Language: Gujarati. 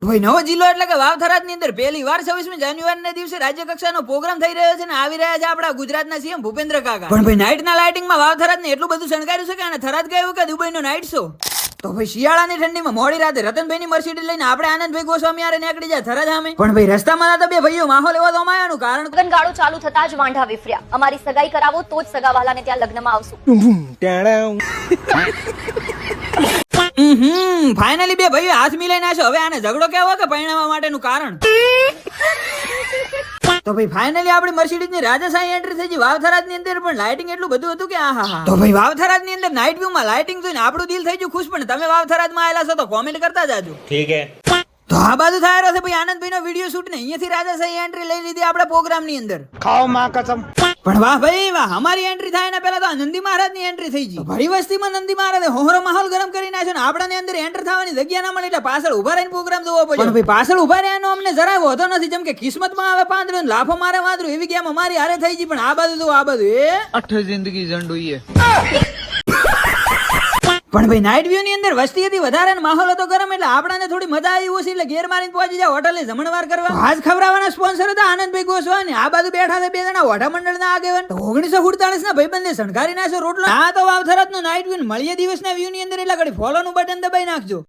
ભાઈ નવો જિલ્લો એટલે કે વાવ-થરાદ ની અંદર પહેલી વાર 26મી જાન્યુઆરીના દિવસે રાજ્ય કક્ષાનો પ્રોગ્રામ થઈ રહ્યો છે ને આવી રહ્યા છે આપણા ગુજરાતના સીએમ ભૂપેન્દ્ર કાકા. પણ ભાઈ નાઇટના લાઇટિંગમાં વાવ-થરાદ ને એટલું બધું શણગાર્યું છે કે આને થરાદ ગયું કે દુબઈનો નાઇટ શો. તો ભાઈ શિયાળાની ઠંડીમાં મોડી રાતે રતનભાઈ ની મર્સિડીઝ લઈને આપણે આનંદભાઈ ગોસ્વામી આરે નીકળી જાય થરાદ સામે. પણ ભાઈ રસ્તામાં હતા બે ભાઈઓ માહોલ એવો દમાયાનું કારણ લગ્નગાળો ચાલુ થતા જ વાંઢા વિફર્યા. અમારી સગાઈ કરાવો તો જ સગાવાલાને ત્યાં લગ્નમાં આવશું. ફાઇનલી બે ભાઈઓ હાથ મિલાઈ નાખ્યો. હવે આને ઝઘડો કેવો કે પરિણામવા માટેનું કારણ. તો ભાઈ ફાઇનલી આપણી મર્સિડીઝ ની રાજાશાહી એન્ટ્રી થઈ ગઈ વાવ-થરાદ ની અંદર. પણ લાઇટિંગ એટલું બધું હતું કે આહા. તો ભાઈ વાવ-થરાદ ની અંદર નાઇટ વ્યૂ માં લાઇટિંગ જોઈને આપણું દિલ થઈ ગયું ખુશ. પણ તમે વાવ-થરાદ માં આવેલા છો તો કોમેન્ટ કરતા જાજો. ઠીક હે. તો આ બાજુ થાય રહ્યો છે ભાઈ આનંદભાઈ નો વિડીયો શૂટ ને અહીંયાથી રાજાશાહી એન્ટ્રી લઈ લીધી આપણે પ્રોગ્રામ ની અંદર. ખાઓ માં કસમ. પણ વાહ ભાઈ વાહ, અમારી એન્ટ્રી થાય ને પેલા તો નંદી મહારાજ ની એન્ટ્રી થઈ ગઈ. ભરી વસ્તીમાં નંદી મહારાજે હોહરો માહોલ ગરમ કરી નાખ્યો ને આપણાને અંદર એન્ટર થવાની જગ્યા ના મળે એટલે પાછળ ઉભા રહીને પ્રોગ્રામ જોવો પડ્યો. પણ ભાઈ પાછળ ઉભા રહેવાનો અમને જરાય વધો નથી. જેમ કે કિસ્મતમાં આવે પાંદડું લાફો મારે વાંદરું એવી ગેમ અમારી હારે થઈ ગઈ. પણ આ બાજુ તો આ બાજુ એ અઠ જિંદગી જંડ હોઈએ. પણ ભાઈ નાઇટ વ્યૂ ની અંદર વસ્તી હતી વધારે ને માહોલ હતો ગરમ એટલે આપણાને થોડી મજા આવી ઓછી એટલે ગેર મારીને પહોંચી જાય હોટલે જમણવાર કરવા. આજ ખવડાવવાના સ્પોન્સર હતા આનંદભાઈ ગોસ્વામી. આ બાજુ બેઠા છે બે જણા વડા મંડળના આગેવાન. 1947 ના ભાઈબંધે શણગારી નાખ્યો રોટલો. આ તો વાવ-થરાદ નો નાઇટ વ્યૂ મળીએ દિવસના વ્યૂ ની અંદર એટલે ઘડી ફોલો નું બટન દબાઈ નાખજો.